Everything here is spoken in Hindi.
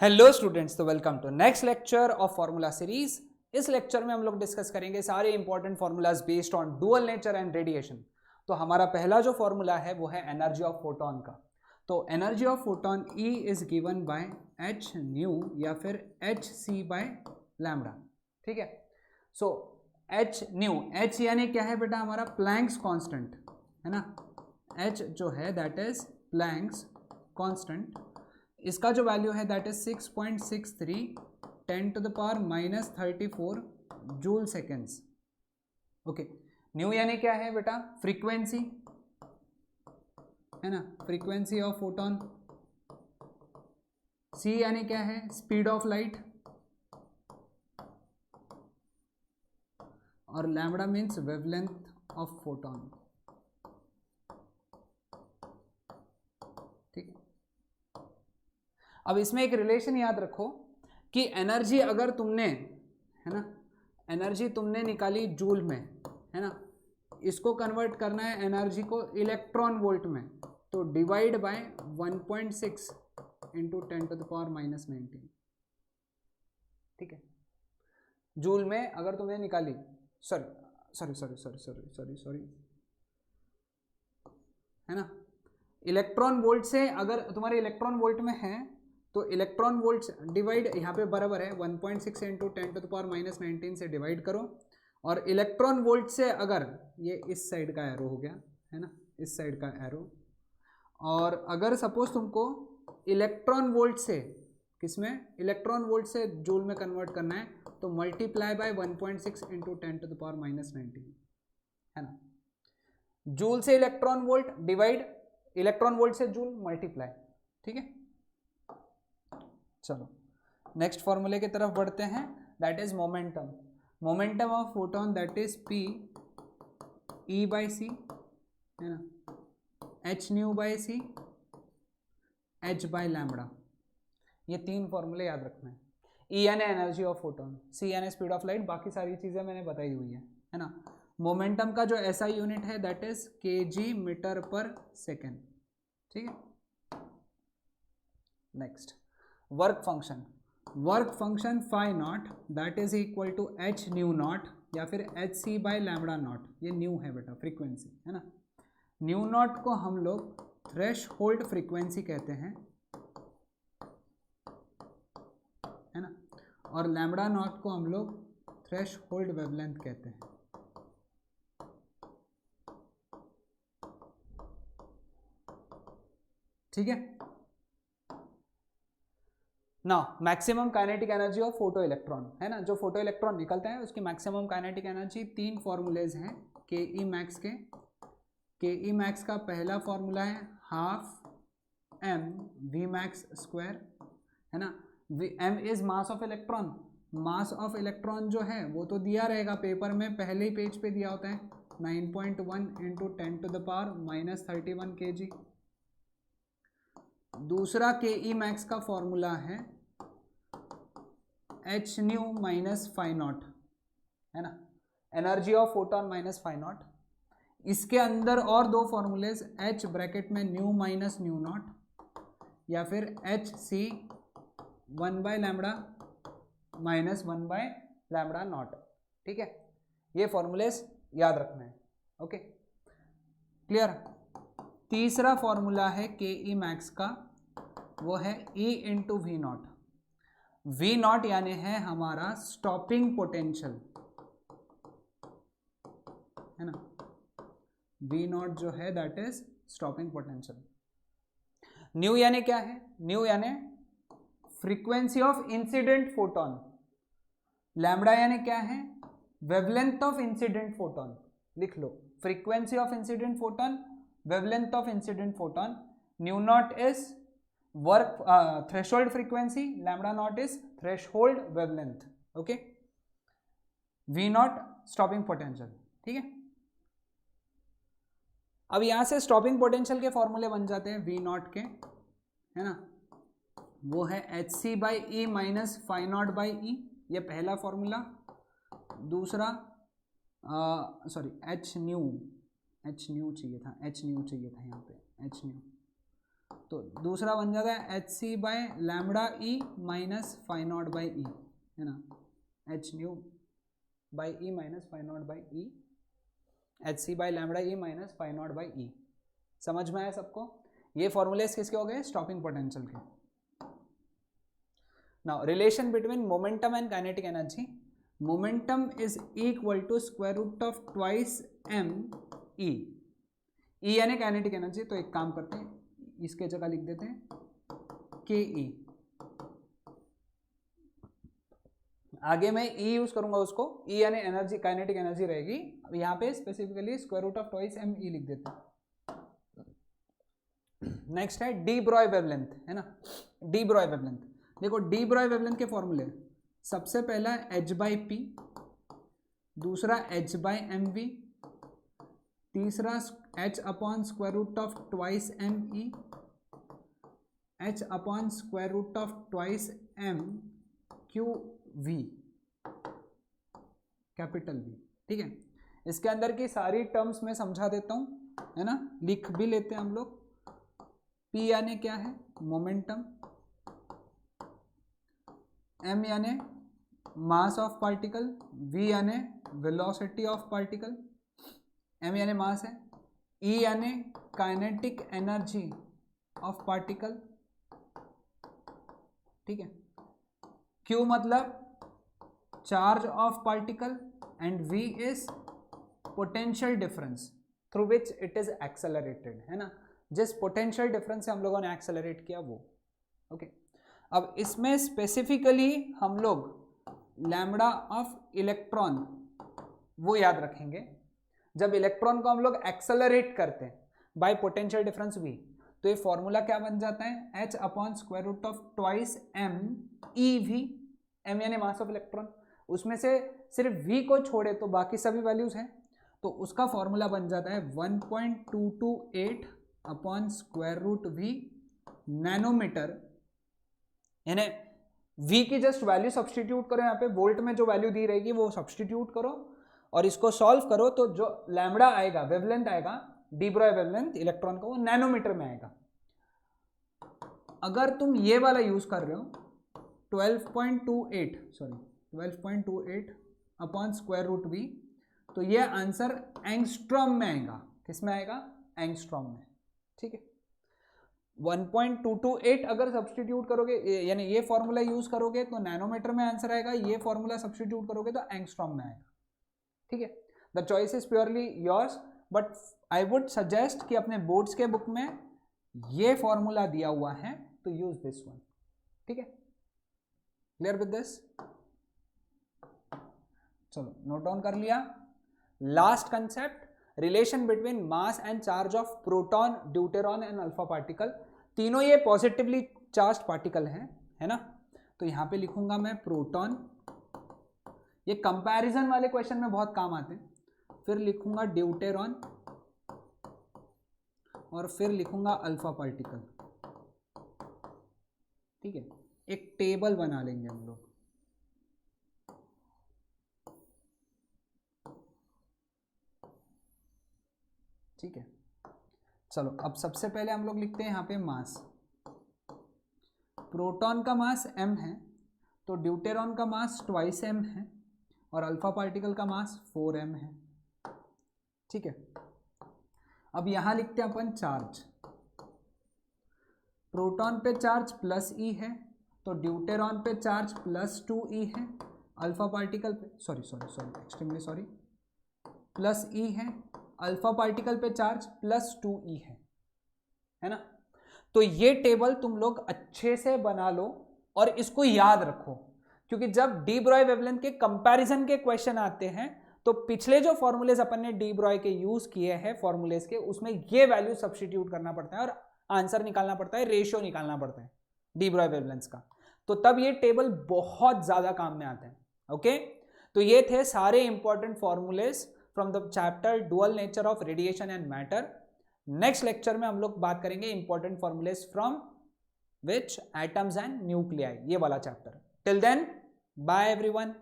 हेलो स्टूडेंट्स, तो welcome to next lecture of formula series. इस लेक्चर में हम लोग डिस्कस करेंगे सारे important formulas based on dual nature and radiation. तो हमारा पहला जो फार्मूला है वो है एनर्जी ऑफ फोटोन का। तो energy of photon E is given by H new या फिर एच सी बाय लैम्डा। ठीक है। सो एच न्यू, एच यानी क्या है बेटा? हमारा प्लैंक्स कांस्टेंट है ना। एच जो है दैट इज प्लैंक्स कांस्टेंट। इसका जो वैल्यू है that is 6.63 10 to the power -34 joule seconds. Okay. Nu यानी क्या है बेटा? फ्रीक्वेंसी है ना, फ्रीक्वेंसी ऑफ फोटोन। सी यानी क्या है? Speed of light. और lambda means wavelength of photon. ठीक है। अब इसमें एक रिलेशन याद रखो कि एनर्जी अगर तुमने, है ना, एनर्जी तुमने निकाली जूल में, है ना, इसको कन्वर्ट करना है एनर्जी को इलेक्ट्रॉन वोल्ट में, तो divide by 1.6 into 10 to the power -19। ठीक है। जूल में अगर तुमने निकाली, सॉरी है ना, इलेक्ट्रॉन वोल्ट से अगर तुम्हारे इलेक्ट्रॉन वोल्ट में है तो इलेक्ट्रॉन वोल्ट डिवाइड यहाँ पे बराबर है 1.6 इंटू 10 टू द पावर -19 से डिवाइड करो। और इलेक्ट्रॉन वोल्ट से अगर ये इस साइड का एरो हो गया है ना, इस साइड का एरो, और अगर सपोज तुमको इलेक्ट्रॉन वोल्ट से, किसमें? इलेक्ट्रॉन वोल्ट से जूल में कन्वर्ट करना है तो multiply by 1.6 into 10 to the power -19 है ना। जूल से electron volt divide electron volt से जूल मल्टीप्लाई। ठीक है। चलो नेक्स्ट फॉर्मूले की तरफ बढ़ते हैं, that is momentum. Momentum of photon that is P E by C है ना, H nu by C, H by lambda. ये तीन फॉर्मूले याद रखना है। E यानी एनर्जी ऑफ फोटोन, C यानी स्पीड ऑफ लाइट, बाकी सारी चीजें मैंने बताई हुई है ना। मोमेंटम का जो SI यूनिट है that is kg metre per second. ठीक है। Next work function. Work function phi not that is equal to h nu not या फिर h C by lambda not. ये न्यू है बेटा, फ्रीक्वेंसी है ना। न्यू नॉट को हम लोग थ्रेश होल्ड फ्रीक्वेंसी कहते हैं, है ना, और लैम्बडा नॉट को हम लोग थ्रेश होल्ड वेवलेंथ कहते हैं। ठीक है। ना maximum kinetic energy of photo electron, है ना, जो फोटो इलेक्ट्रॉन निकलता है उसकी मैक्सिमम काइनेटिक एनर्जी, तीन फॉर्मूलेज हैं के ई मैक्स के। के ई मैक्स का पहला फॉर्मूला है half m v max square, है ना। M is mass of electron. Mass of electron जो है वो तो दिया रहेगा पेपर में, पहले ही पेज पे दिया होता है 9.1 into 10 to the power -31 kg। दूसरा के ई मैक्स का फॉर्मूला है h nu minus phi not, है ना, energy of photon minus phi not. इसके अंदर और दो फॉर्मूलेज, एच ब्रैकेट में न्यू माइनस न्यू नॉट या फिर h c 1 by lambda minus 1 by lambda not. ठीक है। ये फॉर्मूलेज याद रखना है। Okay, clear. तीसरा फॉर्मूला है के ई मैक्स का, वो है E into v not. V not यानी है हमारा स्टॉपिंग पोटेंशियल, है ना। वी नॉट जो है that is stopping potential. Nu यानी क्या है? न्यू यानी frequency of incident photon. Lambda यानी क्या है? Wavelength of incident photon. लिख लो, frequency of incident photon, wavelength of incident photon. Nu naught is work threshold frequency, lambda naught is threshold wavelength. Okay. V naught stopping potential. ठीक है। अब यहां से स्टॉपिंग पोटेंशियल के फॉर्मूले बन जाते हैं वी नॉट के, है ना। वो है H C by E minus phi naught by E, ये पहला फॉर्मूला। दूसरा सॉरी एच न्यू चाहिए था, एच न्यू चाहिए था यहाँ पे, एच न्यू तो दूसरा बन जाता है H C by lambda E minus phi naught by E, है ना, H nu by E minus phi naught by E, H C by lambda E minus phi naught by E. समझ में आया सबको? ये फॉर्मूलेस किसके हो गए? स्टॉपिंग पोटेंशियल के। Now relation between momentum and kinetic energy, momentum is equal to square root of twice M E, E यानी काइनेटिक एनर्जी। तो एक काम करते हैं, इसके जगह लिख देते हैं के ई, आगे मैं ई यूज करूंगा उसको, ई यानी एनर्जी, काइनेटिक एनर्जी रहेगी। अब यहाँ पे specifically square root of twice M E लिख देते हैं। नेक्स्ट है डी ब्रॉय वेवलेंथ, है ना, डी ब्रॉय वेवलेंथ। देखो डी ब्रॉय वेवलेंथ के फॉर्मूले, सबसे पहला एच बाई पी, दूसरा एच बाई एम वी, तीसरा h upon square root of twice M E, h upon square root of twice m q V, capital V. ठीक है, इसके अंदर की सारी टर्म्स मैं समझा देता हूँ, है ना, लिख भी लेते हैं हम लोग। P यानी क्या है? मोमेंटम, M यानी मास ऑफ पार्टिकल, V यानी वेलोसिटी ऑफ पार्टिकल, M यानी मास है, E यानी काइनेटिक एनर्जी ऑफ पार्टिकल, ठीक है, Q मतलब charge of particle and V is potential difference through which it is accelerated, है ना, जिस पोटेंशियल डिफरेंस से हम लोगों ने एक्सेलरेट किया वो। ओके, अब इसमें स्पेसिफिकली हम लोग लैम्बडा ऑफ इलेक्ट्रॉन वो याद रखेंगे। जब इलेक्ट्रॉन को हम लोग एक्सेलरेट करते हैं बाय पोटेंशियल डिफरेंस v, तो ये फॉर्मूला क्या बन जाता है? h upon square root of twice m E V, m यानी मास ऑफ इलेक्ट्रॉन, उसमें से सिर्फ v को छोड़े तो बाकी सभी वैल्यूज हैं, तो उसका फॉर्मूला बन जाता है 1.228 upon square root V nanometre, यानी v की जस्ट वैल्यू सब्सटीट्यूट करो, यहाँ पे वोल्ट में जो वैल्यू दी रहेगी वो सब्सटीट्यूट करो और इसको सॉल्व करो, तो जो लैम्बडा आएगा, वेवलेंथ आएगा, डी ब्रॉय वेवलेंथ इलेक्ट्रॉन का, वो नैनोमीटर में आएगा। अगर तुम ये वाला यूज कर रहे हो 12.28 अपॉन स्क्वायर रूट वी, तो ये आंसर एंगस्ट्रॉम में आएगा। किस में आएगा? एंगस्ट्रॉम में। ठीक है, 1.228 अगर सब्सटीट्यूट करोगे, यानी ये फॉर्मूला यूज करोगे तो नैनोमीटर में आंसर आएगा, ये फॉर्मूला सब्सटीट्यूट करोगे तो एंगस्ट्रॉम में आएगा। ठीक है, the choice is purely yours, but I would suggest कि अपने बोर्ड्स के बुक में ये फॉर्मूला दिया हुआ है तो यूज दिस वन। ठीक है, क्लियर विद दिस? चलो नोट डाउन कर लिया। Last concept, relation between mass and charge of proton, deuteron and alpha particle. तीनों ये पॉजिटिवली चार्ज पार्टिकल हैं, है ना, तो यहां पे लिखूंगा मैं प्रोटॉन, ये कंपैरिजन वाले क्वेश्चन में बहुत काम आते हैं। फिर लिखूंगा ड्यूटेरॉन और फिर लिखूंगा अल्फा पार्टिकल। ठीक है, एक टेबल बना लेंगे हम लोग। ठीक है, चलो अब सबसे पहले हम लोग लिखते हैं यहाँ पे मास। प्रोटॉन का मास m है, तो ड्यूटेरॉन का मास ट्वाइस m है और अल्फा पार्टिकल का मास 4m है। ठीक है, अब यहां लिखते हैं अपन चार्ज। प्रोटॉन पे चार्ज प्लस e है, तो ड्यूटेरॉन पे चार्ज प्लस 2e है, अल्फा पार्टिकल पे एक्सट्रीमली सॉरी प्लस e है, अल्फा पार्टिकल पे चार्ज प्लस 2e है ना। तो ये टेबल तुम लोग अच्छे से बना लो और इसको याद रखो, क्योंकि जब डी ब्रॉय वेवलेंथ के कंपैरिजन के क्वेश्चन आते हैं तो पिछले जो फॉर्मूलेज अपन ने डी ब्रॉय के यूज किए हैं फॉर्मूलेज के, उसमें ये वैल्यू सब्स्टिट्यूट करना पड़ता है और आंसर निकालना पड़ता है, रेशियो निकालना पड़ता है डी ब्रॉय वेवलेंथ का, तो तब ये टेबल बहुत ज्यादा काम में आते हैं। ओके, तो ये थे सारे important formulas from the chapter dual nature of radiation and matter. Next lecture में हम लोग बात करेंगे important formulas from which atoms and nuclei, ये वाला चैप्टर। Till then bye everyone.